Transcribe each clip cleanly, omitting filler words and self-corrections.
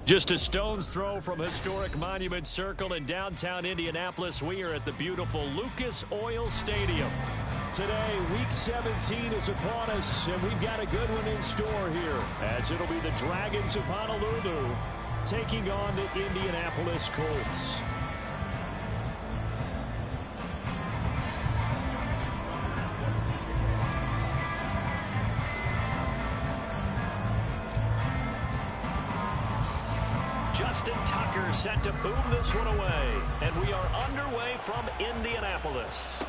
Just a stone's throw from historic Monument Circle in downtown Indianapolis, we are at the beautiful Lucas Oil Stadium. Today, Week 17 is upon us, and we've got a good one in store here, as it'll be the Dragons of Honolulu taking on the Indianapolis Colts. Justin Tucker set to boom this one away. And we are underway from Indianapolis.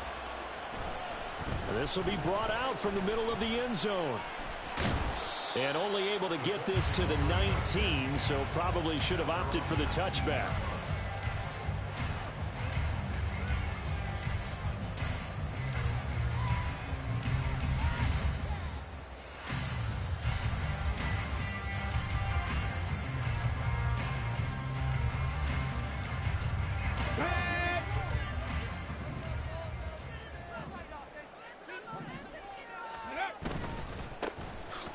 This will be brought out from the middle of the end zone. And only able to get this to the 19, so probably should have opted for the touchback.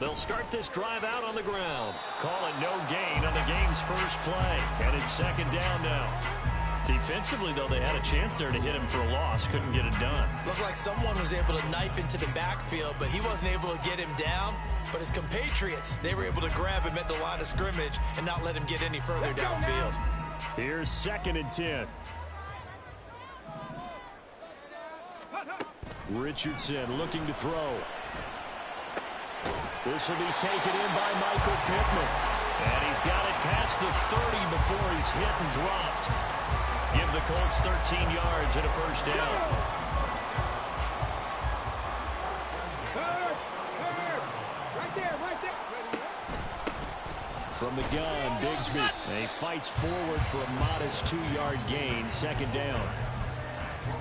They'll start this drive out on the ground. Call it no gain on the game's first play. And it's second down now. Defensively, though, they had a chance there to hit him for a loss. Couldn't get it done. Looked like someone was able to knife into the backfield, but he wasn't able to get him down. But his compatriots, they were able to grab him at the line of scrimmage and not let him get any further downfield. Here's 2nd and 10. Richardson looking to throw. This will be taken in by Michael Pittman. And he's got it past the 30 before he's hit and dropped. Give the Colts 13 yards and a first down. Right there. From the gun, Bigsby. And he fights forward for a modest 2-yard gain, second down.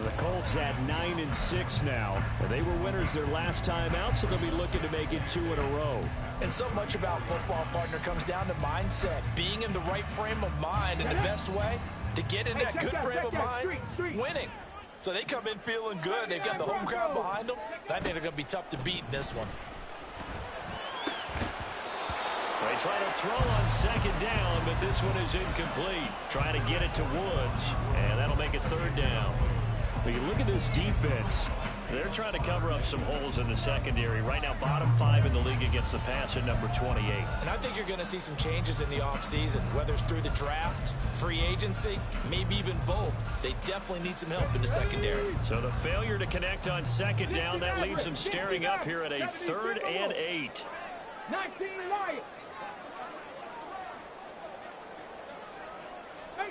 The Colts at 9-6 now. They were winners their last time out, so they'll be looking to make it 2 in a row. And so much about football, partner, comes down to mindset. Being in the right frame of mind, and the best way to get in that good frame of mind, winning. So they come in feeling good. They've got the home crowd behind them. I think they're going to be tough to beat in this one. They try to throw on second down, but this one is incomplete. Trying to get it to Woods, and that'll make it third down. When you look at this defense, they're trying to cover up some holes in the secondary. Right now, bottom 5 in the league against the pass at number 28. And I think you're going to see some changes in the offseason, whether it's through the draft, free agency, maybe even both. They definitely need some help in the secondary. So the failure to connect on second down, that leaves them staring up here at a 3rd and 8. 19 Lions.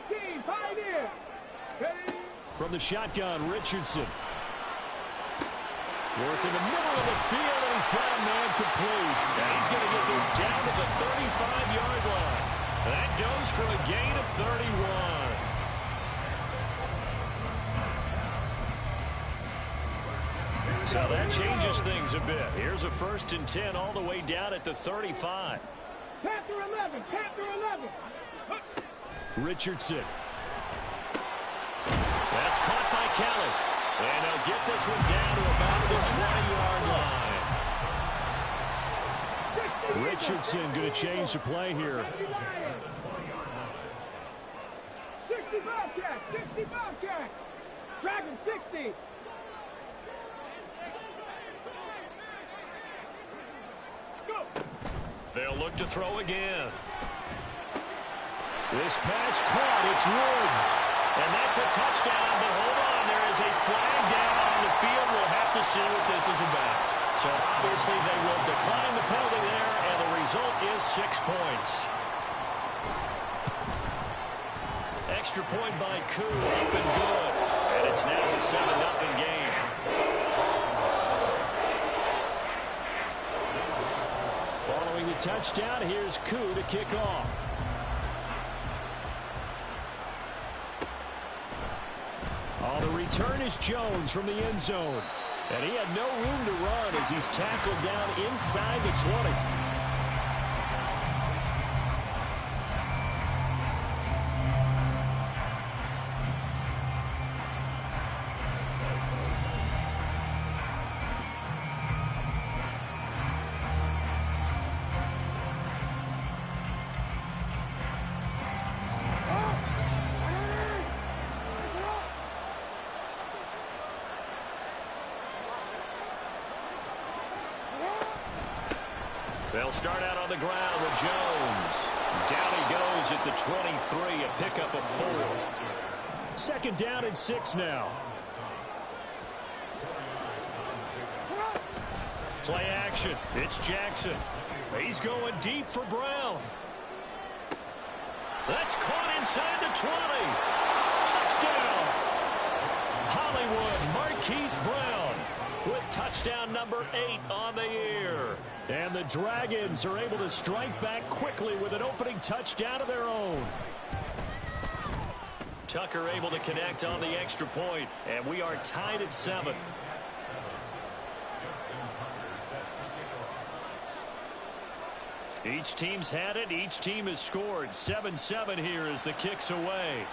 18, 5 in. From the shotgun, Richardson. Work in the middle of the field, and he's got a man complete. And he's going to get this down to the 35-yard line. That goes for a gain of 31. So that changes things a bit. Here's a 1st and 10 all the way down at the 35. Panther 11. Richardson. That's caught by Kelly. And they'll get this one down to about the 20-yard line. Richardson going to change the play here. 65 catch. Dragon 60. Go. They'll look to throw again. This pass caught. It's Woods. And that's a touchdown, but hold on, there is a flag down on the field. We'll have to see what this is about. So obviously they will decline the penalty there, and the result is 6 points. Extra point by Koo, up and good. And it's now a 7-0 game. Following the touchdown. Here's Koo to kick off. On the return is Jones from the end zone. And he had no room to run as he's tackled down inside the 20. They'll start out on the ground with Jones. Down he goes at the 23, a pickup of 4. Second down and 6 now. Play action. It's Jackson. He's going deep for Brown. That's caught inside the 20. Touchdown. Hollywood Marquise Brown with touchdown number 8 on the year. And the Dragons are able to strike back quickly with an opening touchdown of their own. Tucker able to connect on the extra point, and we are tied at 7. Each team's had it. Each team has scored. 7-7 here as the kick's away.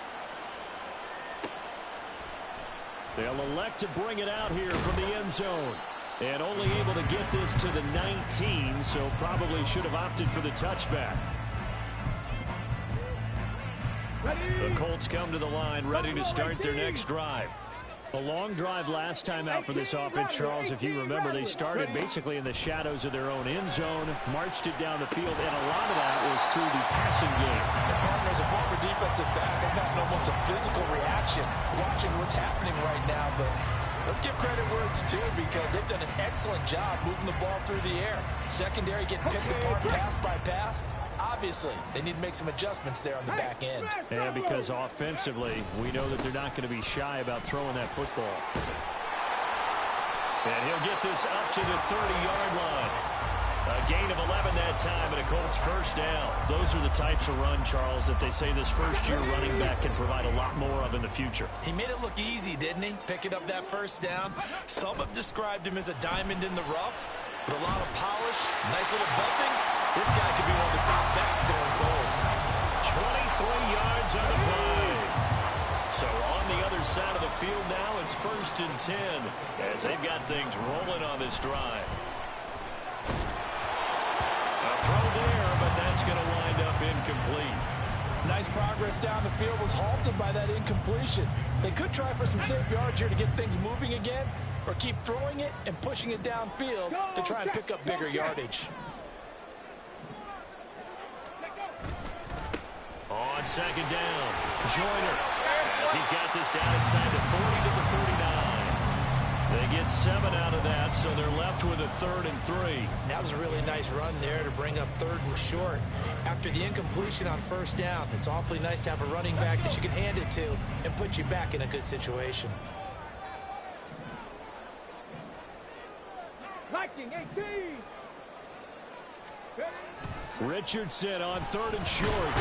They'll elect to bring it out here from the end zone. And only able to get this to the 19, so probably should have opted for the touchback. The Colts come to the line ready to start their next drive. A long drive last time out for this offense, Charles. If you remember, they started basically in the shadows of their own end zone, marched it down the field, and a lot of that was through the passing game. As a former defensive back, I've gotten almost a physical reaction watching what's happening right now, but let's give credit where it's due because they've done an excellent job moving the ball through the air. Secondary getting picked apart pass by pass. Obviously, they need to make some adjustments there on the back end. And because offensively, we know that they're not going to be shy about throwing that football. And he'll get this up to the 30-yard line. A gain of 11 that time and a Colts first down. Those are the types of run, Charles, that they say this first-year running back can provide a lot more of in the future. He made it look easy, didn't he? Picking up that first down. Some have described him as a diamond in the rough with a lot of polish, nice little bumping. This guy could be one of the top backs going forward. 23 yards on the play. So on the other side of the field now, it's 1st and 10 as they've got things rolling on this drive. Throw there, but that's going to wind up incomplete. Nice progress down the field was halted by that incompletion. They could try for some safe yards here to get things moving again, or keep throwing it and pushing it downfield to try and pick up bigger yardage. On second down, Joyner, as he's got this down inside the 40 to the 49. They get 7 out of that, so they're left with a 3rd and 3. That was a really nice run there to bring up 3rd and short. After the incompletion on first down, it's awfully nice to have a running back that you can hand it to and put you back in a good situation. Viking 18. Richardson on 3rd and short.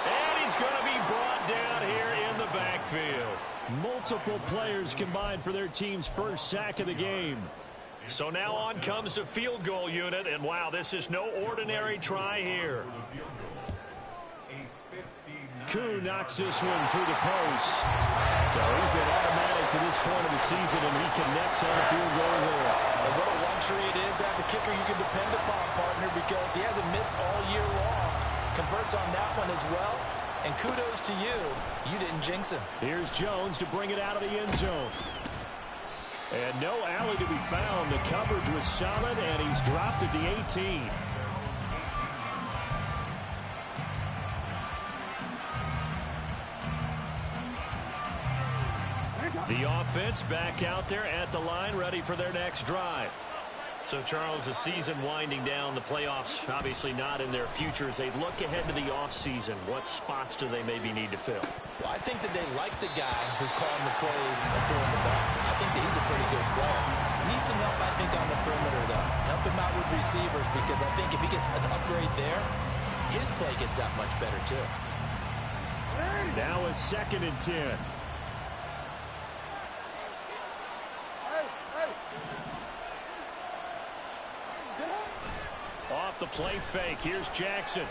And he's going to be brought down here in the backfield. Multiple players combined for their team's first sack of the game. So now on comes the field goal unit, and wow, this is no ordinary try here. Koo knocks this one through the post. So he's been automatic to this point of the season, and he connects on the field goal here. And what a luxury it is to have a kicker you can depend upon, partner, because he hasn't missed all year long. Converts on that one as well. And kudos to you. You didn't jinx him. Here's Jones to bring it out of the end zone. And no alley to be found. The coverage was solid, and he's dropped at the 18. The offense back out there at the line, ready for their next drive. So, Charles, the season winding down, the playoffs obviously not in their future. As they look ahead to the offseason, what spots do they maybe need to fill? Well, I think that they like the guy who's calling the plays and throwing the ball. I think that he's a pretty good player. Needs some help, I think, on the perimeter, though. Help him out with receivers, because I think if he gets an upgrade there, his play gets that much better, too. Now a 2nd and 10. Off the play fake, here's Jackson.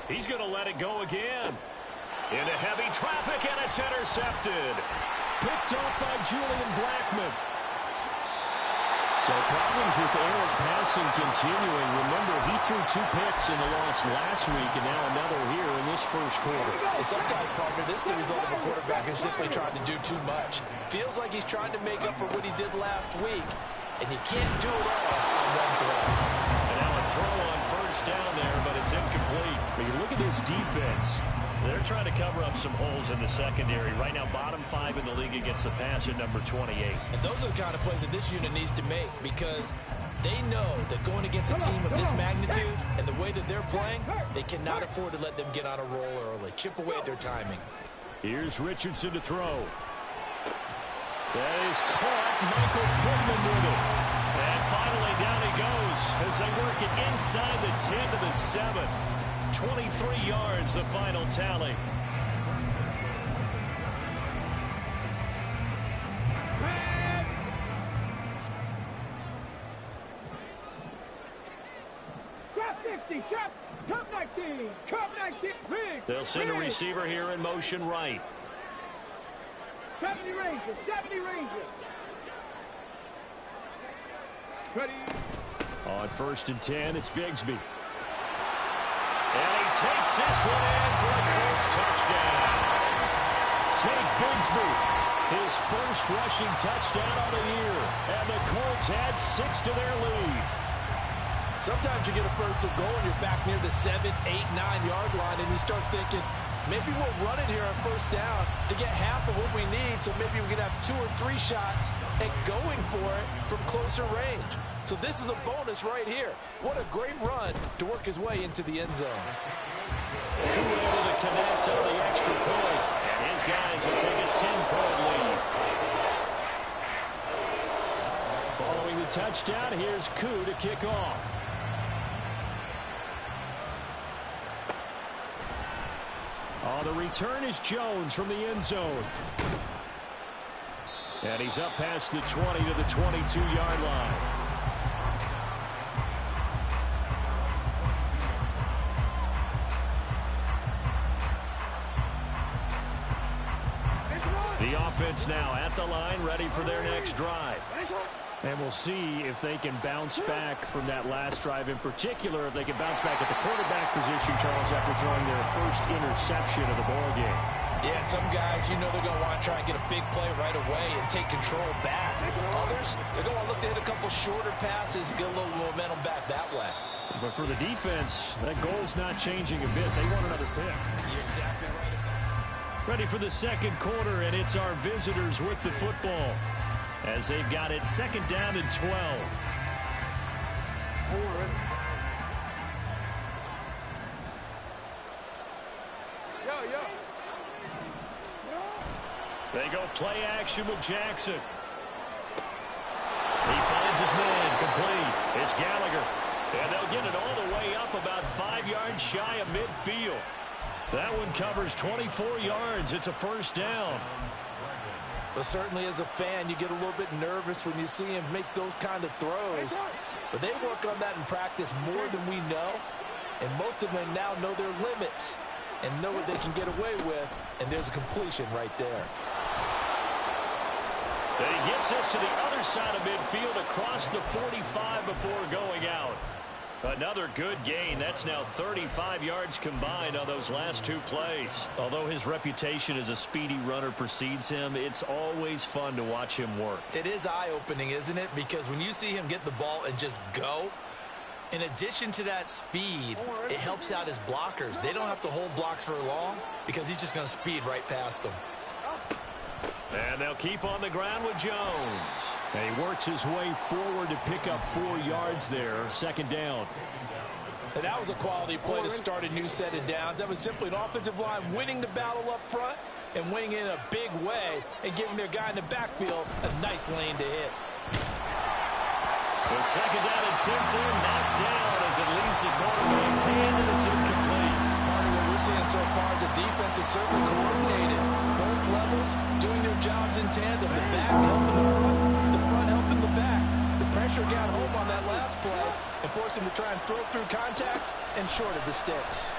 He's going to let it go again. Into heavy traffic, and it's intercepted. Picked off by Julian Blackmon. So problems with errant passing continuing. Remember, he threw 2 picks in the loss last week, and now another here in this first quarter. Sometimes, partner, this is the result of a quarterback who's simply trying to do too much. Feels like he's trying to make up for what he did last week, and he can't do it all on one throw. And now a throw on first down there, but it's incomplete. But you look at this defense. They're trying to cover up some holes in the secondary. Right now, bottom 5 in the league against the pass at number 28. And those are the kind of plays that this unit needs to make, because they know that going against a team of this magnitude and the way that they're playing, they cannot afford to let them get on a roll early. Chip away at their timing. Here's Richardson to throw. That is caught. Michael Pittman with it. And finally down he goes as they work it inside the 10 to the 7. 23 yards, the final tally. Trap 60, trap 19, trap 19, big. They'll send a receiver here in motion right. 70 Rangers, 70 Rangers. Ready. On 1st and 10, it's Bigsby. And he takes this one in for a Colts touchdown. Take Bigsby, his first rushing touchdown of the year. And the Colts add 6 to their lead. Sometimes you get a first and goal and you're back near the 7, 8, 9-yard line, and you start thinking, maybe we'll run it here on first down to get half of what we need, so maybe we can have 2 or 3 shots at going for it from closer range. So this is a bonus right here. What a great run to work his way into the end zone. Drew able to connect on the extra point, and his guys will take a 10-point lead. Following the touchdown, here's Koo to kick off. On the return is Jones from the end zone. And he's up past the 20 to the 22-yard line. The offense now at the line, ready for their next drive. And we'll see if they can bounce back from that last drive, in particular, if they can bounce back at the quarterback position, Charles, after throwing their first interception of the ballgame. Yeah, some guys, you know they're going to want to try and get a big play right away and take control back. Others, they're going to look to hit a couple shorter passes, get a little momentum back that way. But for the defense, that goal's not changing a bit. They want another pick. You're exactly right. Ready for the second quarter, and it's our visitors with the football as they've got it 2nd down and 12. They go play action with Jackson. He finds his man complete. It's Gallagher. And they'll get it all the way up about 5 yards shy of midfield. That one covers 24 yards. It's a first down. But certainly as a fan, you get a little bit nervous when you see him make those kind of throws. But they work on that in practice more than we know. And most of them now know their limits and know what they can get away with. And there's a completion right there. And he gets us to the other side of midfield across the 45 before going out. Another good gain. That's now 35 yards combined on those last 2 plays. Although his reputation as a speedy runner precedes him, it's always fun to watch him work. It is eye-opening, isn't it? Because when you see him get the ball and just go, in addition to that speed, it helps out his blockers. They don't have to hold blocks for long because he's just going to speed right past them. And they'll keep on the ground with Jones. And he works his way forward to pick up 4 yards there. 2nd down. And that was a quality play to start a new set of downs. That was simply an offensive line winning the battle up front and winning in a big way and giving their guy in the backfield a nice lane to hit. The second down and 10 there, knocked down as it leaves the quarterback's hand, and it's incomplete. Part of what we're seeing so far is the defense is certainly coordinated. Both levels doing their jobs in tandem. The back helping the front helping the back. The pressure got home on that last play and forced him to try and throw through contact and short of the sticks.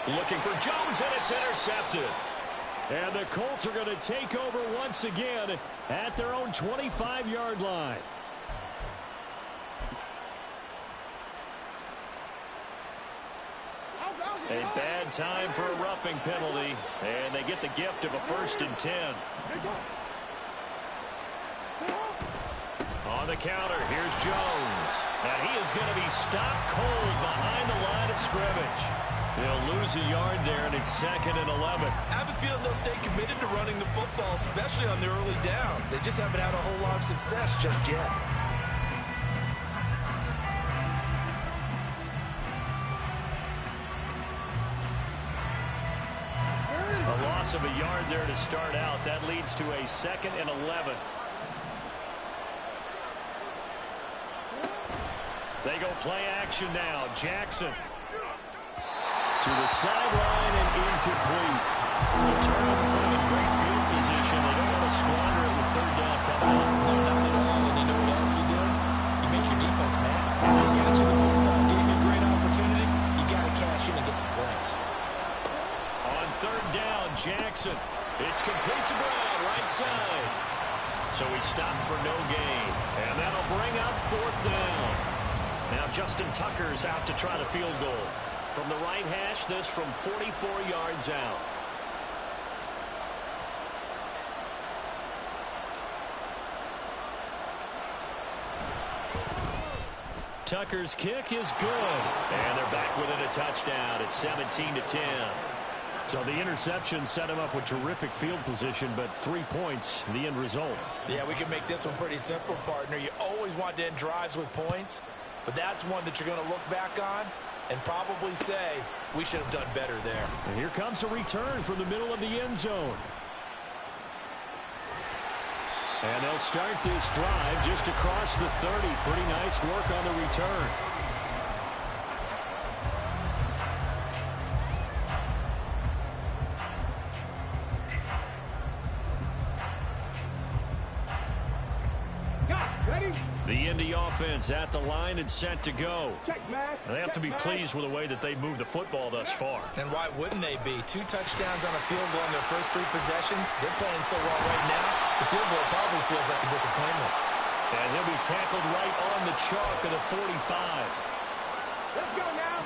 Looking for Jones, and it's intercepted. And the Colts are going to take over once again at their own 25-yard line. A bad time for a roughing penalty, and they get the gift of a 1st and 10. On the counter, here's Jones. And he is going to be stopped cold behind the line of scrimmage. They'll lose a yard there, and it's 2nd and 11. I have a feeling they'll stay committed to running the football, especially on the early downs. They just haven't had a whole lot of success just yet. A loss of a yard there to start out. That leads to a 2nd and 11. They go play action now. Jackson to the sideline and incomplete. The turnover put him in great field position. They don't want to squander it with 3rd down coming up. No, not at all. And you know what else you do? You make your defense mad. They got you the football, gave you a great opportunity. You got to cash in and get some points. On 3rd down, Jackson. It's complete to Brown, right side. So he stopped for no gain. And that'll bring up 4th down. Now Justin Tucker's out to try the field goal. From the right hash, this from 44 yards out. Tucker's kick is good. And they're back within a touchdown. It's 17-10. So the interception set him up with terrific field position, but 3 points, the end result. Yeah, we can make this one pretty simple, partner. You always want to end drives with points, but that's one that you're going to look back on and probably say, we should have done better there. And here comes a return from the middle of the end zone. And they'll start this drive just across the 30. Pretty nice work on the return. The Indy offense at the line and set to go. And they have to be pleased with the way that they've moved the football thus far. And why wouldn't they be? 2 touchdowns on a field goal in their first 3 possessions. They're playing so well right now, the field goal probably feels like a disappointment. And he'll be tackled right on the chalk of the 45. Let's go now.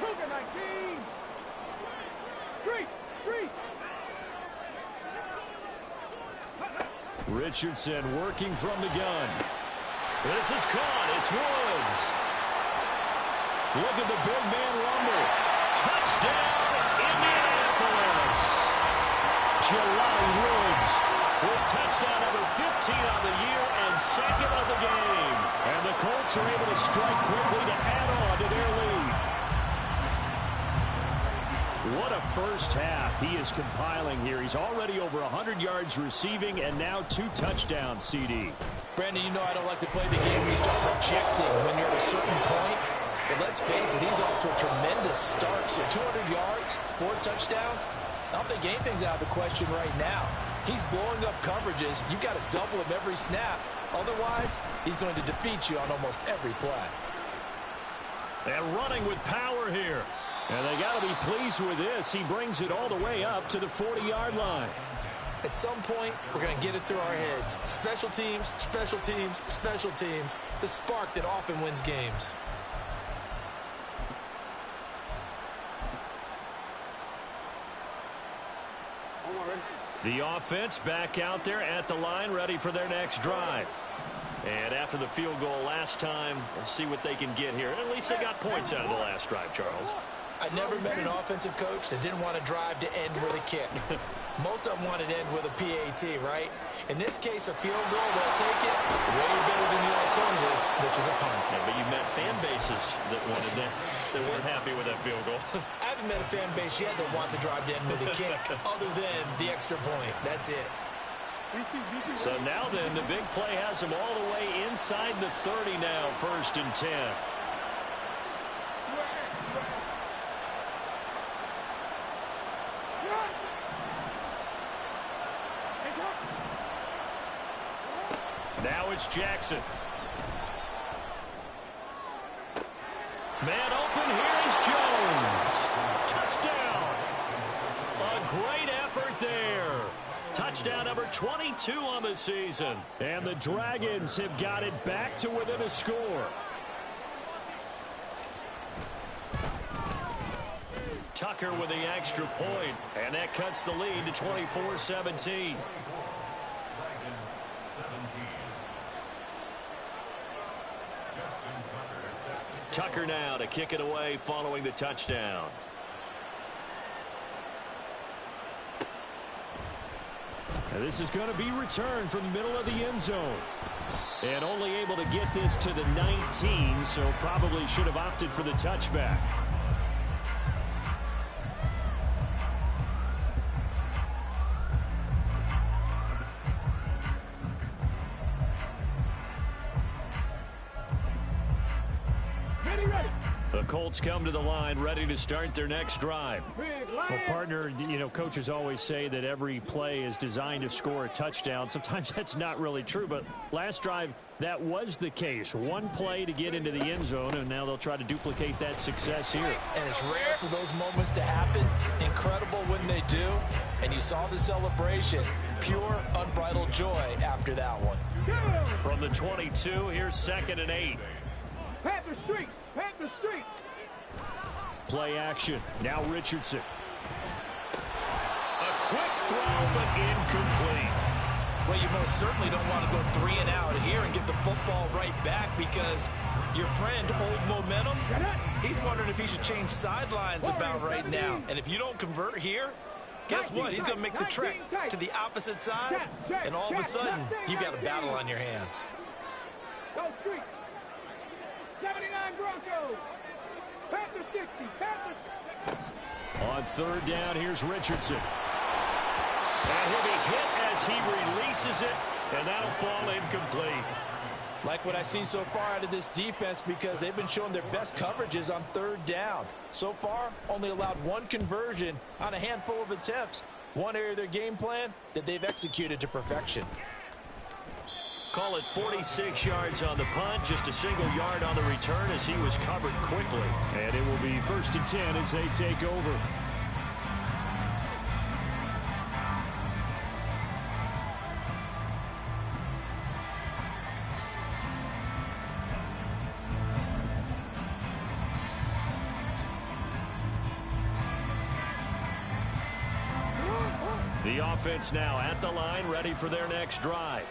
Cougar 19. Street. Richardson working from the gun. This is caught. It's Woods. Look at the big man rumble. Touchdown, Indianapolis. Jelani Woods with touchdown number 15 on the year and 2nd of the game. And the Colts are able to strike quickly to add on to their lead. What a first half he is compiling here. He's already over 100 yards receiving and now 2 touchdowns, CD. Brandon, you know I don't like to play the game where you start projecting when you're at a certain point. But let's face it, he's off to a tremendous start. So 200 yards, 4 touchdowns. I don't think anything's out of the question right now. He's blowing up coverages. You've got to double him every snap. Otherwise, he's going to defeat you on almost every play. And running with power here. And they got to be pleased with this. He brings it all the way up to the 40-yard line. At some point, we're going to get it through our heads. Special teams, special teams, special teams. The spark that often wins games. The offense back out there at the line, ready for their next drive. And after the field goal last time, we'll see what they can get here. At least they got points out of the last drive, Charles. I never met an offensive coach that didn't want to drive to end with a kick. Most of them wanted to end with a PAT, right? In this case, a field goal, they'll take it way better than the alternative, which is a punt. Yeah, but you met fan bases that wanted that, that weren't happy with that field goal. I haven't met a fan base yet that wants to drive to end with a kick, other than the extra point. That's it. So now then, the big play has him all the way inside the 30 now, 1st and 10. Now it's Jackson. Man open, here is Jones. Touchdown. A great effort there. Touchdown number 22 on the season. And the Dragons have got it back to within a score. Tucker with the extra point, and that cuts the lead to 24-17. Tucker now to kick it away following the touchdown. And this is going to be returned from the middle of the end zone. And only able to get this to the 19, so probably should have opted for the touchback. The Colts come to the line ready to start their next drive. Well, partner, you know, coaches always say that every play is designed to score a touchdown. Sometimes that's not really true, but last drive, that was the case. One play to get into the end zone, and now they'll try to duplicate that success here. And it's rare for those moments to happen. Incredible when they do. And you saw the celebration. Pure, unbridled joy after that one. From the 22, here's 2nd and 8. Panther Street. Panther Street. Play action. Now Richardson. A quick throw, but incomplete. Well, you most certainly don't want to go 3 and out here and get the football right back, because your friend, Old Momentum, he's wondering if he should change sidelines about right now. And if you don't convert here, guess what? He's going to make the trek to the opposite side, and all of a sudden, you've got a battle on your hands. Go Street. 79 Broncos. Panther 60. Panther. On 3rd down, here's Richardson. And he'll be hit as he releases it, and that'll fall incomplete. Like what I've seen so far out of this defense, because they've been showing their best coverages on 3rd down. So far, only allowed 1 conversion on a handful of attempts. One area of their game plan that they've executed to perfection. Call it 46 yards on the punt, just a single yard on the return as he was covered quickly. And it will be 1st and 10 as they take over. The offense now at the line, ready for their next drive.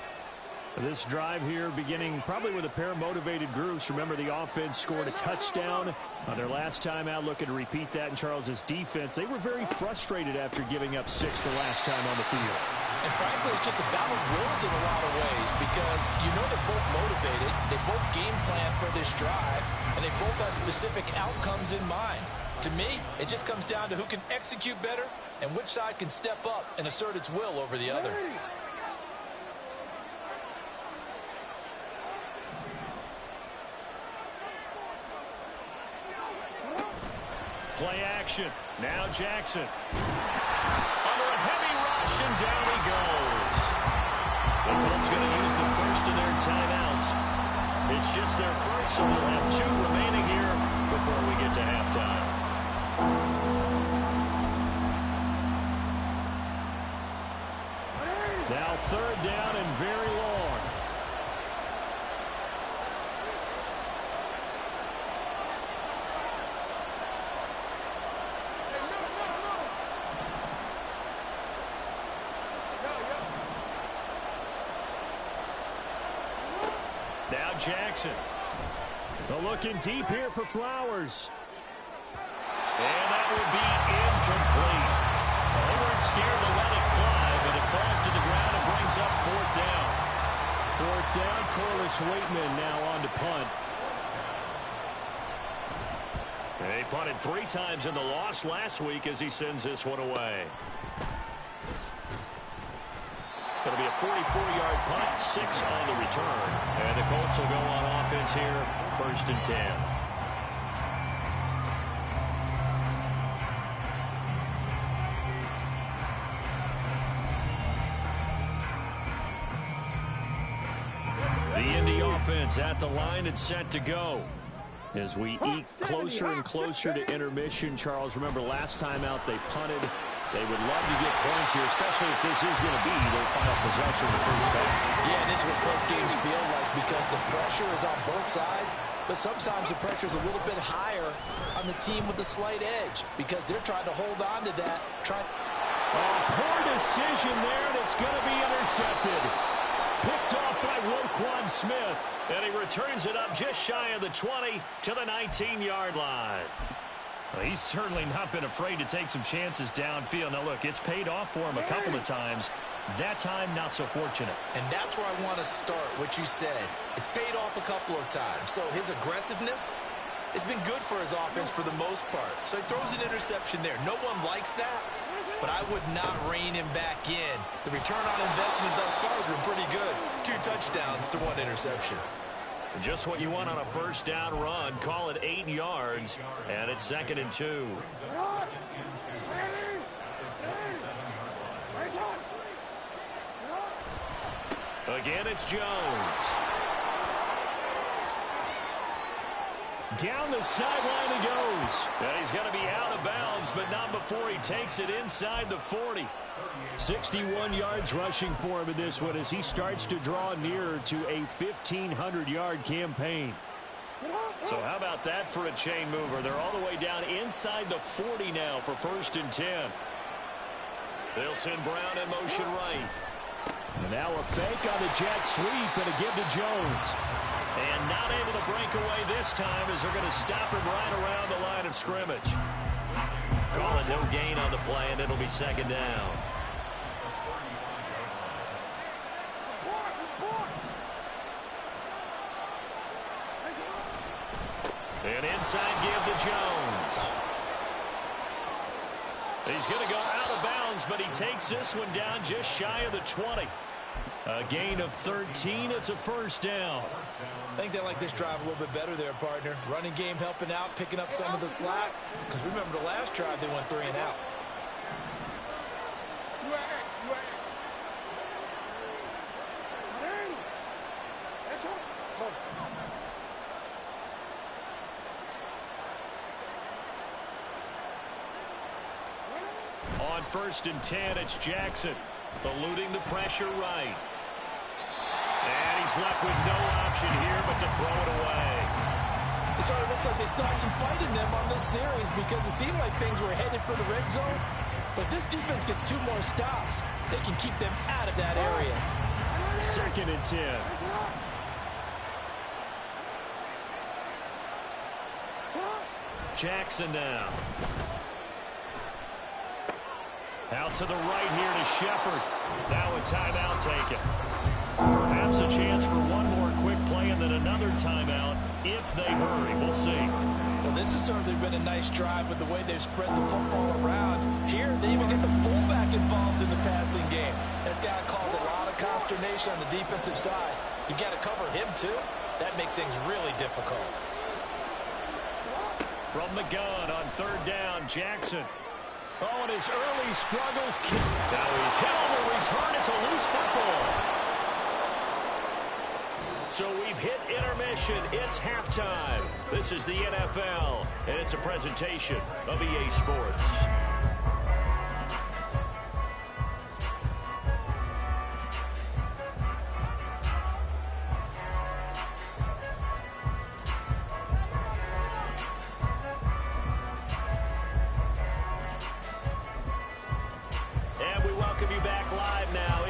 This drive here beginning probably with a pair of motivated groups. Remember, the offense scored a touchdown on their last time out, looking to repeat that in Charles's defense. They were very frustrated after giving up 6 the last time on the field. And frankly, it's just a battle of wills in a lot of ways, because you know they're both motivated, they both game plan for this drive, and they both have specific outcomes in mind. To me, it just comes down to who can execute better and which side can step up and assert its will over the other. Play action. Now Jackson. Under a heavy rush, and down he goes. The Colts going to use the first of their timeouts. It's just their first, so we'll have 2 remaining here before we get to halftime. Now 3rd down and very long. Now Jackson. They're looking deep here for Flowers. And that will be incomplete. Well, they weren't scared to let it fly, but it falls to the ground and brings up 4th down. 4th down, Corliss Waitman now on to punt. They punted 3 times in the loss last week as he sends this one away. It'll be a 44-yard punt, 6 on the return. And the Colts will go on offense here, 1st and 10. The Indy offense at the line and set to go. As we eke closer and closer to intermission, Charles, remember last time out they punted. They would love to get points here, especially if this is going to be their final possession of the first half. Yeah, and this is what close games feel like because the pressure is on both sides, but sometimes the pressure is a little bit higher on the team with the slight edge because they're trying to hold on to that. Poor decision there, and it's going to be intercepted. Picked off by Roquan Smith, and he returns it up just shy of the 20 to the 19-yard line. Well, he's certainly not been afraid to take some chances downfield. Now, look, it's paid off for him a couple of times. That time, not so fortunate. And that's where I want to start, what you said. It's paid off a couple of times. So his aggressiveness has been good for his offense for the most part. So he throws an interception there. No one likes that, but I would not rein him back in. The return on investment thus far has been pretty good. 2 touchdowns to 1 interception. Just what you want on a first down run. Call it 8 yards, and it's 2nd and 2. Again, it's Jones. Down the sideline he goes. And he's going to be out of bounds, but not before he takes it inside the 40. 61 yards rushing for him in this one as he starts to draw nearer to a 1,500-yard campaign. So how about that for a chain mover? They're all the way down inside the 40 now for 1st and 10. They'll send Brown in motion right. And now a fake on the jet sweep and a give to Jones. And not able to break away this time as they're going to stop him right around the line of scrimmage. Call it no gain on the play, and it'll be 2nd down. An inside give to Jones. He's going to go out of bounds, but he takes this one down just shy of the 20. A gain of 13. It's a 1st down. I think they like this drive a little bit better there, partner. Running game helping out, picking up some of the slack. Because remember the last drive, they went 3 and out. On 1st and 10, it's Jackson, eluding the pressure right. And he's left with no option here but to throw it away. It sort of looks like they still have some fight in them on this series because it seemed like things were headed for the red zone. But this defense gets 2 more stops. They can keep them out of that area. 2nd and 10. Jackson now. Out to the right here to Shepard. Now a timeout taken. Perhaps a chance for one more quick play and then another timeout if they hurry. We'll see. Well, this has certainly been a nice drive with the way they've spread the football around. Here, they even get the fullback involved in the passing game. That's got to cause a lot of consternation on the defensive side. You've got to cover him, too. That makes things really difficult. From the gun on 3rd down, Jackson. Oh, and his early struggles. Now he's hit on the return. It's a loose football. So we've hit intermission. It's halftime. This is the NFL, and it's a presentation of EA Sports.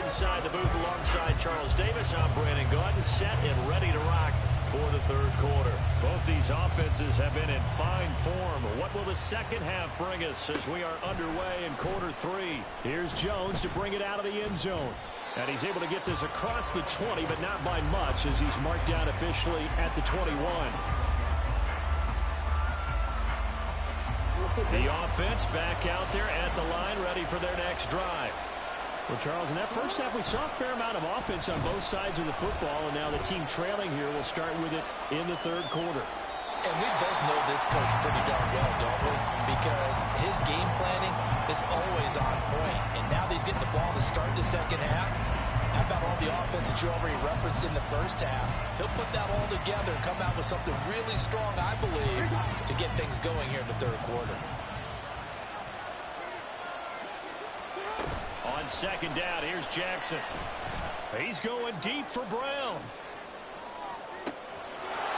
Inside the booth alongside Charles Davis, I'm Brandon Gaudin, set and ready to rock for the 3rd quarter. Both these offenses have been in fine form. What will the second half bring us as we are underway in quarter 3? Here's Jones to bring it out of the end zone. And he's able to get this across the 20, but not by much as he's marked down officially at the 21. The offense back out there at the line, ready for their next drive. Well, Charles, in that first half, we saw a fair amount of offense on both sides of the football, and now the team trailing here will start with it in the third quarter. And we both know this coach pretty darn well, don't we? Because his game planning is always on point. And now that he's getting the ball to start the second half, how about all the offense that you already referenced in the first half? He'll put that all together and come out with something really strong, I believe, to get things going here in the third quarter. On second down, here's Jackson. He's going deep for Brown.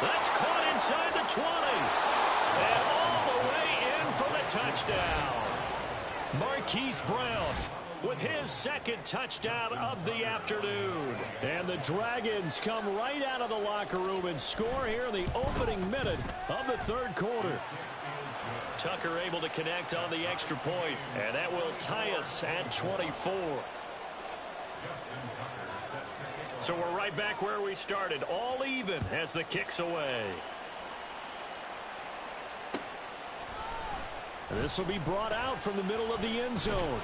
That's caught inside the 20. And all the way in for the touchdown. Marquise Brown with his second touchdown of the afternoon. And the Dragons come right out of the locker room and score here in the opening minute of the third quarter. Tucker able to connect on the extra point, and that will tie us at 24. So we're right back where we started, all even as the kick's away. This will be brought out from the middle of the end zone.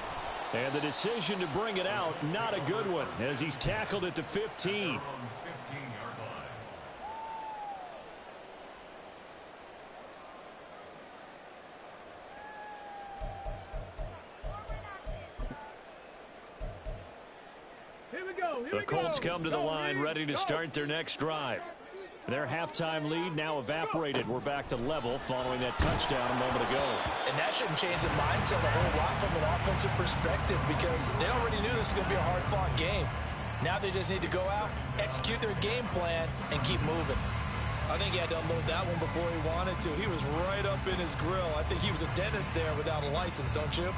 And the decision to bring it out, not a good one, as he's tackled at the 15. The Colts come to the line ready to start their next drive. Their halftime lead now evaporated. We're back to level following that touchdown a moment ago. And that shouldn't change the mindset a whole lot from an offensive perspective because they already knew this was going to be a hard-fought game. Now they just need to go out, execute their game plan, and keep moving. I think he had to unload that one before he wanted to. He was right up in his grill. I think he was a dentist there without a license, don't you?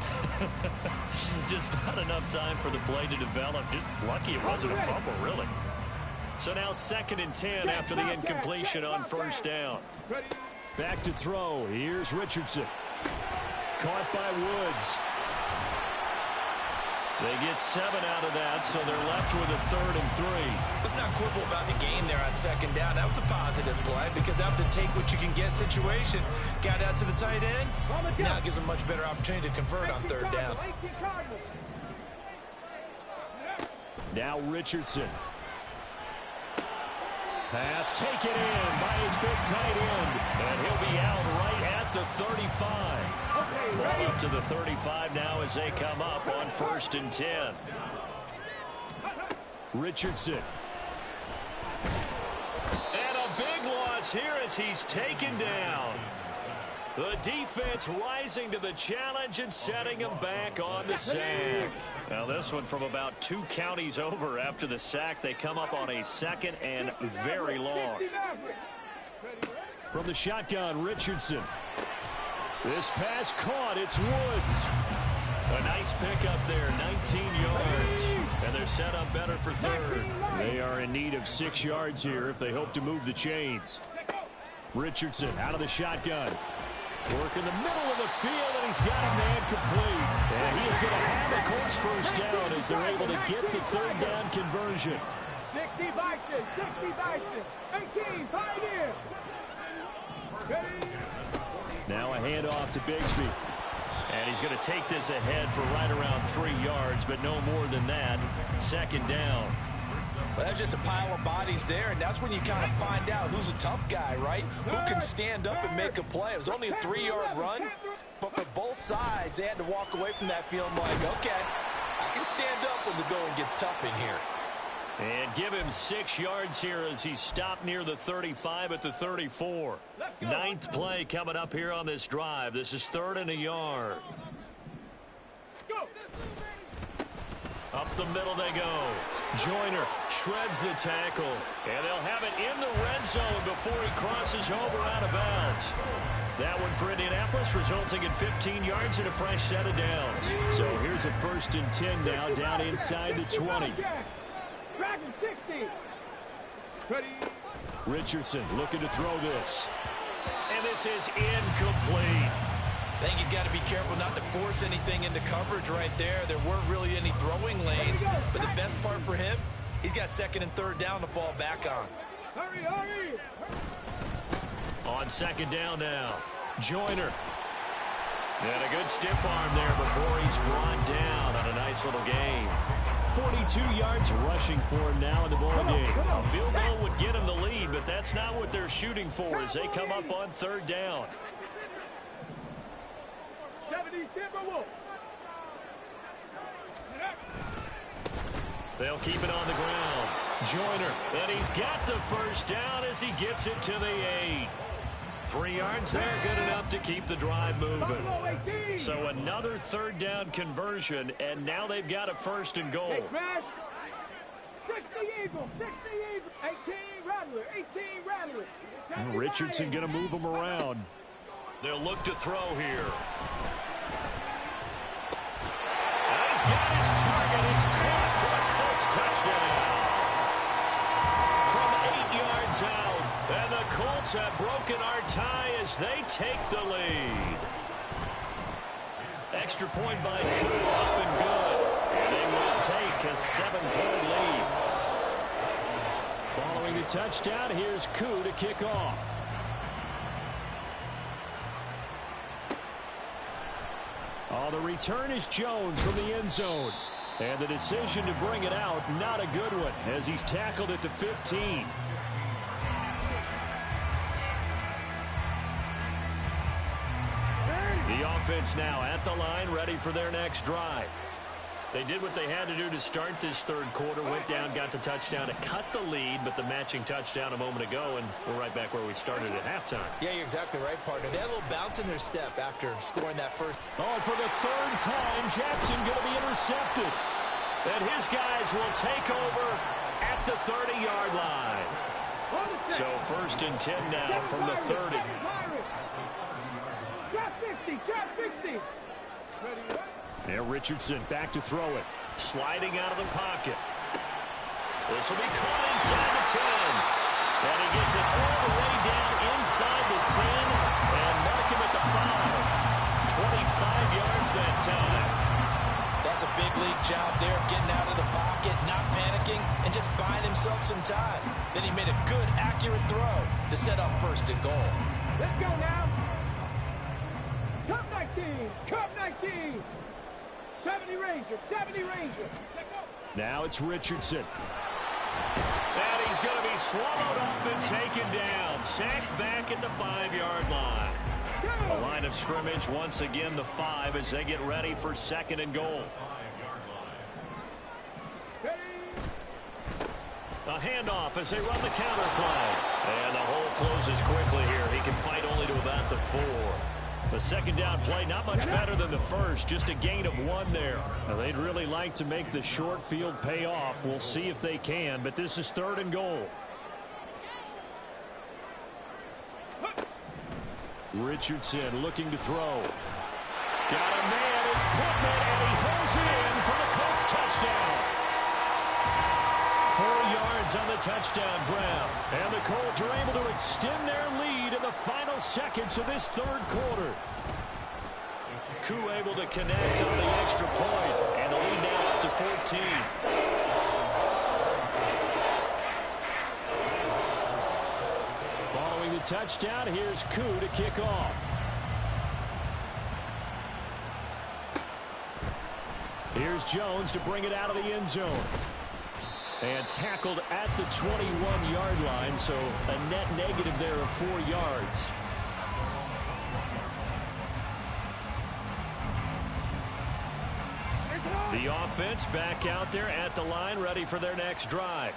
Just not enough time for the play to develop. Just lucky it wasn't a fumble, really. So now 2nd and 10 after the incompletion on first down. Back to throw. Here's Richardson. Caught by Woods. They get 7 out of that, so they're left with a 3rd and 3. Let's not quibble about the game there on second down. That was a positive play because that was a take-what-you-can-get situation. Got out to the tight end. Now it gives them a much better opportunity to convert on 3rd down. Now Richardson. Pass taken in by his big tight end. And he'll be out right at the 35. Ball up to the 35 now as they come up on 1st and 10. Richardson. And a big loss here as he's taken down. The defense rising to the challenge and setting him back on the sack. Now this one from about 2 counties over after the sack. They come up on a 2nd and very long. From the shotgun, Richardson. This pass caught. It's Woods. A nice pickup there, 19 yards. And they're set up better for 3rd. They are in need of 6 yards here if they hope to move the chains. Richardson out of the shotgun. Work in the middle of the field, and he's got a man complete. And he is going to have a Colts first down as they're able to get the 3rd down conversion. 60 Vikings, 60 Vikings, 18, Pioneer. Now a handoff to Bigsby. And he's going to take this ahead for right around 3 yards, but no more than that. 2nd down. Well, that's just a pile of bodies there, and that's when you kind of find out who's a tough guy, right? Who can stand up and make a play. It was only a 3-yard run, but for both sides, they had to walk away from that feeling like, okay, I can stand up when the going gets tough in here. And give him 6 yards here as he stopped near the 35 at the 34. 9th play coming up here on this drive. This is 3rd and a yard. Up the middle they go. Joyner shreds the tackle. And they'll have it in the red zone before he crosses over out of bounds. That one for Indianapolis, resulting in 15 yards and a fresh set of downs. So here's a 1st and 10 now, down inside the 20. Richardson looking to throw this. And this is incomplete. I think he's got to be careful not to force anything into coverage right there. There weren't really any throwing lanes, but the best part for him, he's got 2nd and 3rd down to fall back on. Hurry, hurry. On 2nd down now, Joyner. And a good stiff arm there before he's brought down on a nice little game. 42 yards rushing for him now in the ball game. A field goal would get him the lead, but that's not what they're shooting for as they come up on third down. 70 Timberwolves. They'll keep it on the ground. Joyner, and he's got the first down as he gets it to the 8. 3 yards there, good enough to keep the drive moving. So another third down conversion, and now they've got a first and goal. 60 Eagles, 60 Eagles, 18 Rattler, 18 Rattler. Richardson going to move him around. They'll look to throw here. And he's got his target. It's caught for a Colts touchdown. From 8 yards out. And the Colts have broken our tie as they take the lead. Extra point by Koo, up and good. And they will take a 7-point lead. Following the touchdown, here's Koo to kick off. Oh, the return is Jones from the end zone. And the decision to bring it out, not a good one, as he's tackled at the 15. The offense now at the line, ready for their next drive. They did what they had to do to start this third quarter, went down, got the touchdown to cut the lead, but the matching touchdown a moment ago, and we're right back where we started at halftime. Yeah, you're exactly right, partner. They had a little bounce in their step after scoring that first. Oh, for the third time, Jackson going to be intercepted. And his guys will take over at the 30-yard line. So 1st and 10 now from the 30. Drop 60, drop 60. And Richardson back to throw it. Sliding out of the pocket. This will be caught inside the 10. And he gets it all the way down inside the 10. And mark him at the 5. 25 yards that time. That's a big league job there, getting out of the pocket, not panicking, and just buying himself some time. Then he made a good, accurate throw to set up 1st and goal. Let's go now. Cup 19, Cup 19. 70 Rangers, 70 Rangers. Now it's Richardson. And he's going to be swallowed up and taken down. Sacked back at the 5-yard line. A line of scrimmage once again, the 5, as they get ready for 2nd and goal. A handoff as they run the counter play. And the hole closes quickly here. He can fight only to about the 4. The 2nd down play, not much better than the first, just a gain of 1 there. Now, they'd really like to make the short field pay off. We'll see if they can, but this is 3rd and goal. Richardson looking to throw. Got a man, it's Pittman, and he holds it in for the Colts touchdown. 4 yards on the touchdown grab. And the Colts are able to extend their lead in the final seconds of this third quarter. Koo able to connect on the extra point, and the lead now up to 14. Following the touchdown, here's Koo to kick off. Here's Jones to bring it out of the end zone. And tackled at the 21-yard line, so a net negative there of 4 yards. The offense back out there at the line, ready for their next drive.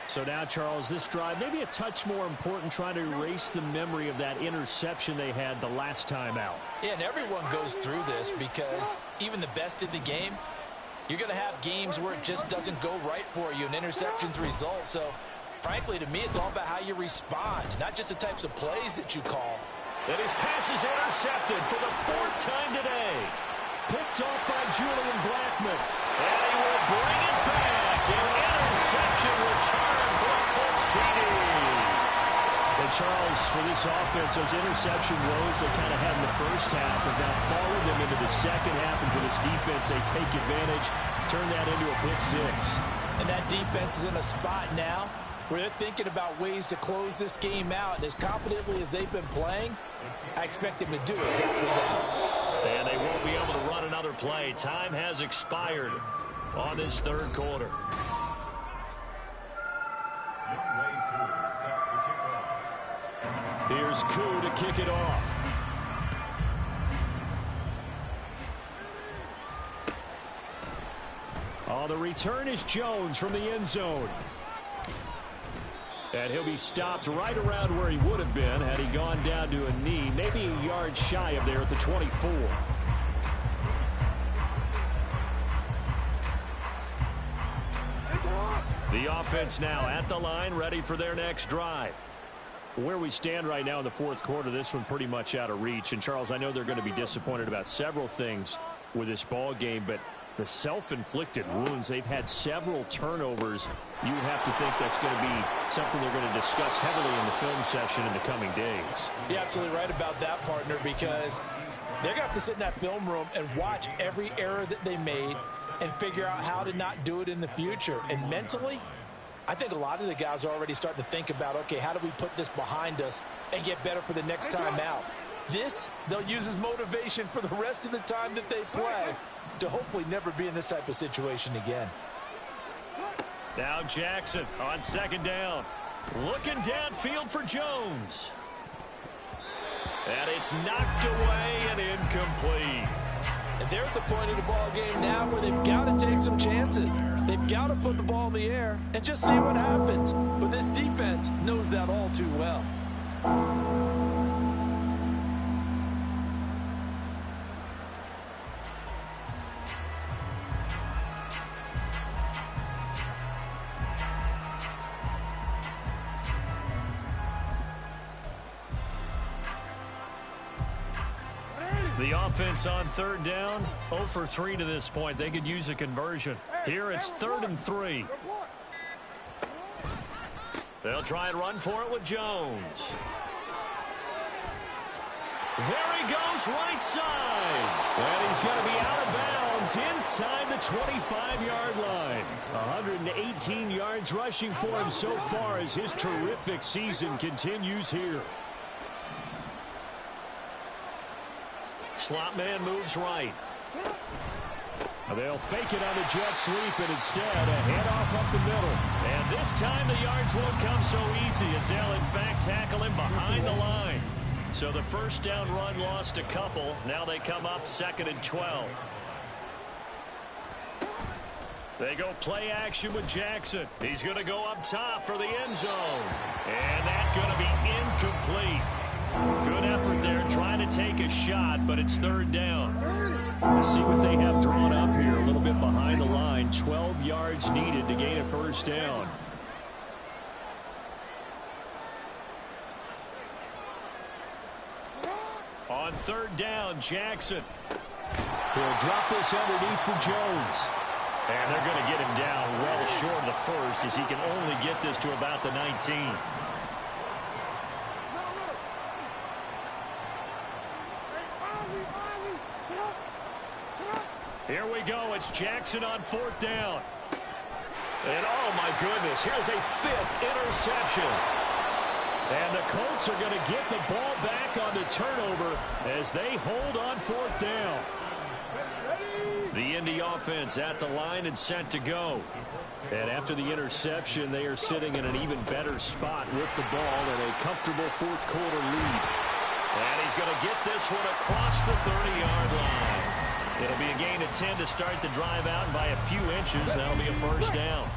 So now, Charles, this drive maybe a touch more important, trying to erase the memory of that interception they had the last time out. Yeah, and everyone goes through this because even the best in the game, you're going to have games where it just doesn't go right for you, and interceptions result. So, frankly, to me, it's all about how you respond, not just the types of plays that you call. And his pass is intercepted for the 4th time today. Picked off by Julian Blackmon. And he will bring it back. An interception return for a Colts TD. And Charles, for this offense, those interception woes they kind of had in the first half have now followed them into the second half. And for this defense, they take advantage, turn that into a pick 6. And that defense is in a spot now where they're thinking about ways to close this game out. And as confidently as they've been playing, I expect them to do exactly that. And they won't be able to run another play. Time has expired. on this third quarter. Here's Koo to kick it off. Oh, the return is Jones from the end zone. And he'll be stopped right around where he would have been had he gone down to a knee, maybe a yard shy of there at the 24. The offense now at the line, ready for their next drive. Where we stand right now in the fourth quarter, this one pretty much out of reach. And, Charles, I know they're going to be disappointed about several things with this ball game, but the self-inflicted wounds, they've had several turnovers. You would have to think that's going to be something they're going to discuss heavily in the film session in the coming days. You're absolutely right about that, partner, because they're going to have to sit in that film room and watch every error that they made and figure out how to not do it in the future. And mentally, I think a lot of the guys are already starting to think about, okay, how do we put this behind us and get better for the next time out? This, they'll use as motivation for the rest of the time that they play to hopefully never be in this type of situation again. Now Jackson on second down. Looking downfield for Jones. And it's knocked away and incomplete. And they're at the point of the ball game now where they've got to take some chances. They've got to put the ball in the air and just see what happens. But this defense knows that all too well. The offense on third down, 0 for 3 to this point. They could use a conversion. Here it's 3rd and 3. They'll try and run for it with Jones. There he goes, right side. And he's going to be out of bounds inside the 25-yard line. 118 yards rushing for him so far as his terrific season continues here. Slot man moves right. They'll fake it on the jet sweep, and instead a handoff up the middle. And this time the yards won't come so easy as they'll in fact tackle him behind the line. So the first down run lost a couple. Now they come up 2nd and 12. They go play action with Jackson. He's going to go up top for the end zone. And that's going to be incomplete. Good effort there trying to take a shot, but it's 3rd down. Let's see what they have drawn up here. A little bit behind the line. 12 yards needed to gain a first down. On 3rd down, Jackson. He'll drop this underneath for Jones. And they're going to get him down well short of the first as he can only get this to about the 19. Here we go. It's Jackson on 4th down. And oh my goodness, here's a 5th interception. And the Colts are going to get the ball back on the turnover as they hold on 4th down. The Indy offense at the line and set to go. And after the interception, they are sitting in an even better spot with the ball in a comfortable 4th quarter lead. And he's going to get this one across the 30-yard line. It'll be a gain of 10 to start the drive out, and by a few inches, that'll be a first down.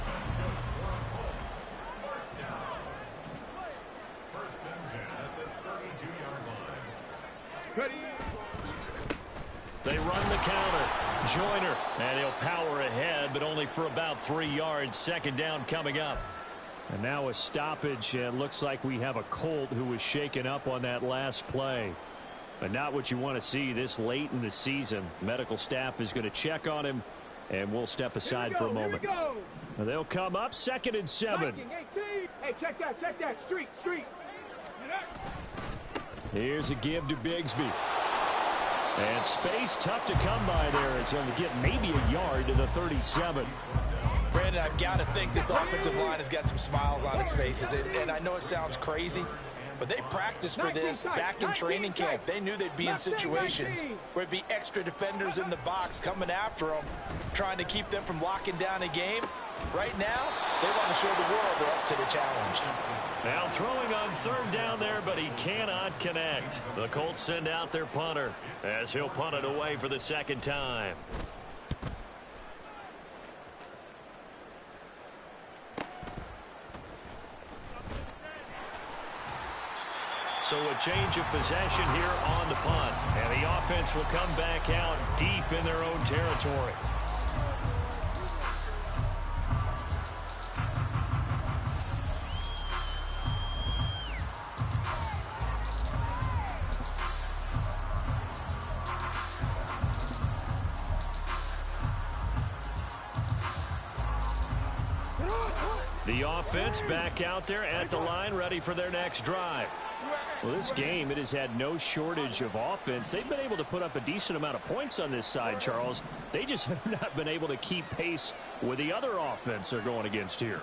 They run the counter. Joyner, and he'll power ahead, but only for about 3 yards. 2nd down coming up. And now a stoppage, and looks like we have a Colt who was shaken up on that last play. But not what you want to see this late in the season. Medical staff is going to check on him, and we'll step aside for a moment. And they'll come up 2nd and 7. Hey, check that. Street. Here's a give to Bigsby. And space tough to come by there as he'll get maybe a yard to the 37. Brandon, I've got to think this offensive line has got some smiles on its faces. And I know it sounds crazy, But they practiced for this back in training camp. They knew they'd be in situations where it'd be extra defenders in the box coming after them, trying to keep them from locking down a game. Right now, they want to show the world they're up to the challenge. Now throwing on third down there, but he cannot connect. The Colts send out their punter as he'll punt it away for the second time. So a change of possession here on the punt. And the offense will come back out deep in their own territory. The offense back out there at the line, ready for their next drive. Well, this game, it has had no shortage of offense. They've been able to put up a decent amount of points on this side, Charles. They just have not been able to keep pace with the other offense they're going against here.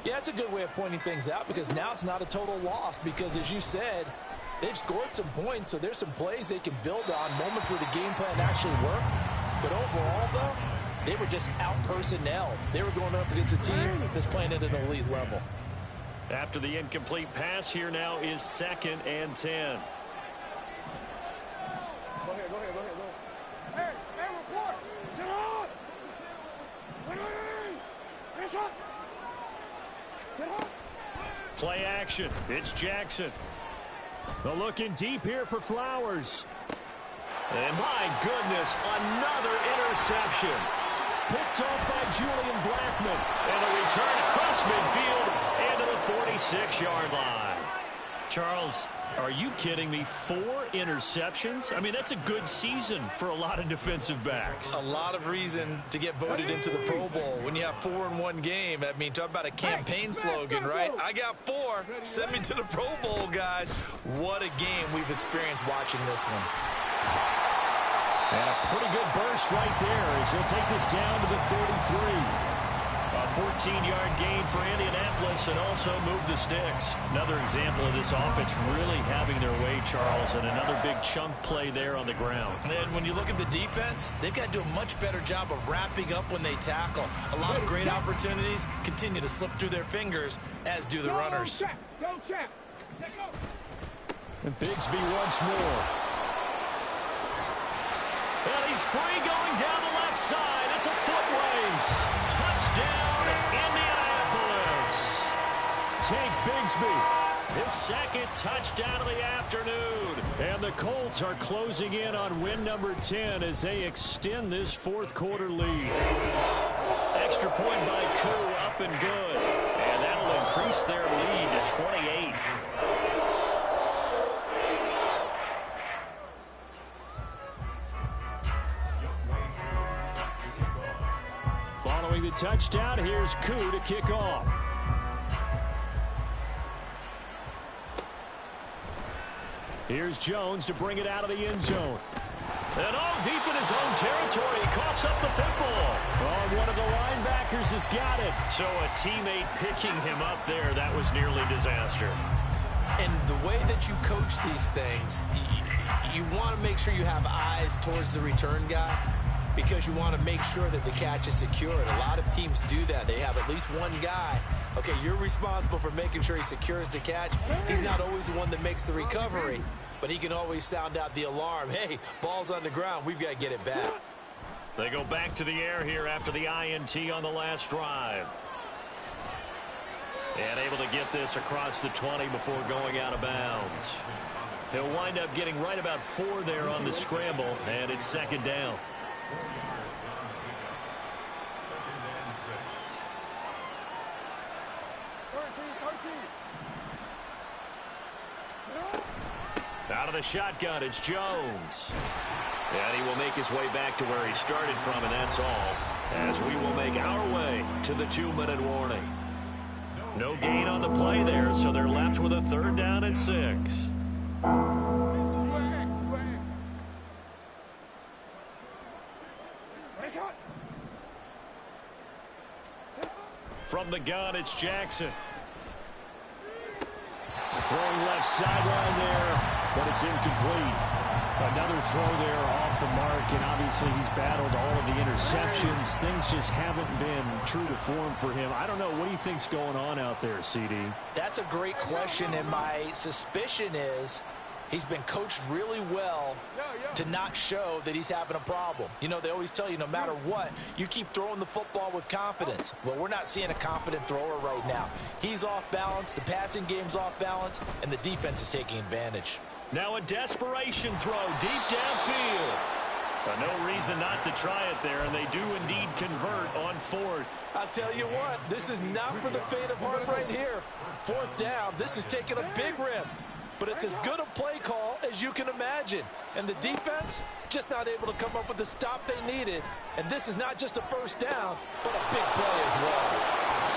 Yeah, that's a good way of pointing things out, because now it's not a total loss, because as you said, they've scored some points, so there's some plays they can build on, moments where the game plan actually worked. But overall, though, they were just out personnel. They were going up against a team that's playing at an elite level. After the incomplete pass, here now is 2nd and 10. Go ahead. Hey, report. Sit on. Wait. Sit on. Play action. It's Jackson. The looking deep here for Flowers. And my goodness, another interception. Picked off by Julian Blackman. And a return across midfield and to the 46-yard line. Charles, are you kidding me? 4 interceptions? I mean, that's a good season for a lot of defensive backs. A lot of reason to get voted into the Pro Bowl when you have 4 in one game. I mean, talk about a campaign slogan, right? I got 4. Send me to the Pro Bowl, guys. What a game we've experienced watching this one. And a pretty good burst right there as he'll take this down to the 33. A 14-yard gain for Indianapolis and also move the sticks. Another example of this offense really having their way, Charles, and another big chunk play there on the ground. And when you look at the defense, they've got to do a much better job of wrapping up when they tackle. A lot of great opportunities continue to slip through their fingers, as do the runners. Go, Chap. And Bigsby once more. And he's free going down the left side. It's a foot race. Touchdown, Indianapolis. Tank Bigsby, his 2nd touchdown of the afternoon. And the Colts are closing in on win number 10 as they extend this 4th quarter lead. Extra point by Koo, up and good. And that'll increase their lead to 28. Following the touchdown, here's Koo to kick off. Here's Jones to bring it out of the end zone. And all deep in his own territory, he coughs up the football. Oh, one of the linebackers has got it. So a teammate picking him up there, that was nearly disaster. And the way that you coach these things, you want to make sure you have eyes towards the return guy, because you want to make sure that the catch is secured. A lot of teams do that. They have at least one guy. Okay, you're responsible for making sure he secures the catch. He's not always the one that makes the recovery, but he can always sound out the alarm. Hey, ball's on the ground. We've got to get it back. They go back to the air here after the INT on the last drive. And able to get this across the 20 before going out of bounds. He'll wind up getting right about 4 there on the scramble, and it's 2nd down. Out of the shotgun, it's Jones. And he will make his way back to where he started from, and that's all. As we will make our way to the 2-minute warning. No gain on the play there, so they're left with a 3rd down and 6. From the gun, it's Jackson. Throwing left sideline there, but it's incomplete. Another throw there off the mark, and obviously he's battled all of the interceptions. Things just haven't been true to form for him. I don't know. What do you think's going on out there, CD? That's a great question, and my suspicion is he's been coached really well to not show that he's having a problem. You know, they always tell you no matter what, you keep throwing the football with confidence. Well, we're not seeing a confident thrower right now. He's off balance, the passing game's off balance, and the defense is taking advantage. Now a desperation throw deep downfield. But no reason not to try it there, and they do indeed convert on fourth. I'll tell you what, this is not for the faint of heart right here. Fourth down, this is taking a big risk. But it's as good a play call as you can imagine. And the defense just not able to come up with the stop they needed. And this is not just a first down, but a big play as well.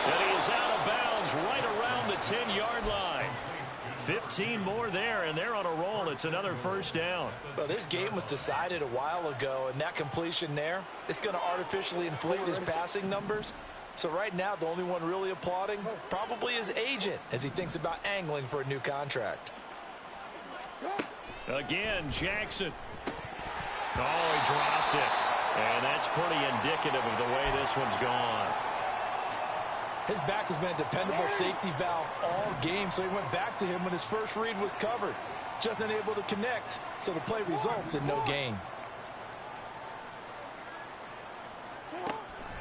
And he is out of bounds right around the 10-yard line. 15 more there, and they're on a roll. It's another first down. Well, this game was decided a while ago, and that completion there, it's going to artificially inflate his passing numbers. So right now, the only one really applauding probably his agent as he thinks about angling for a new contract. Again, Jackson. Oh, he dropped it. And that's pretty indicative of the way this one's gone. His back has been a dependable safety valve all game, so he went back to him when his first read was covered. Just unable to connect, so the play results in no gain.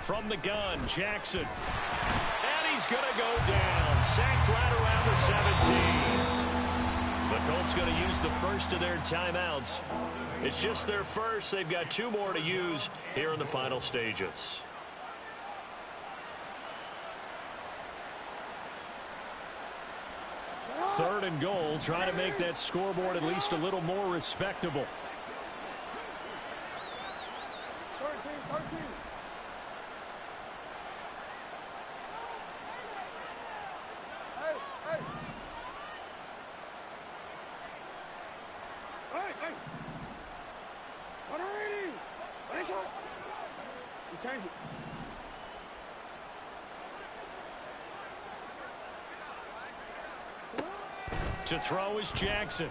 From the gun, Jackson. And he's going to go down. Sacked right around the 17. The Colts going to use the first of their timeouts. It's just their first. They've got 2 more to use here in the final stages. Third and goal, trying to make that scoreboard at least a little more respectable. 13. Hey. What are reading? What is it? You change it. To throw is Jackson.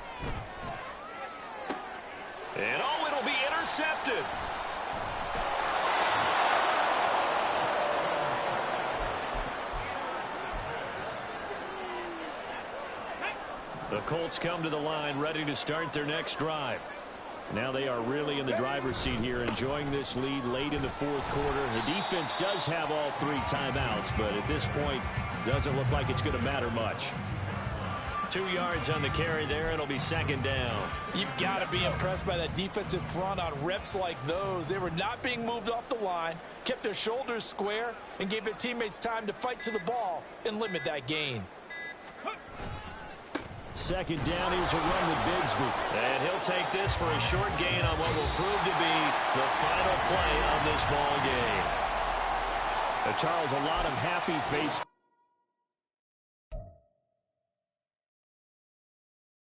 And oh, it'll be intercepted. The Colts come to the line ready to start their next drive. Now they are really in the driver's seat here, enjoying this lead late in the fourth quarter. The defense does have all 3 timeouts, but at this point, doesn't look like it's going to matter much. 2 yards on the carry there. It'll be second down. You've got to be impressed by that defensive front on reps like those. They were not being moved off the line, kept their shoulders square, and gave their teammates time to fight to the ball and limit that gain. Second down, here's a run with Bigsby. And he'll take this for a short gain on what will prove to be the final play of this ball game. Charles, a lot of happy faces.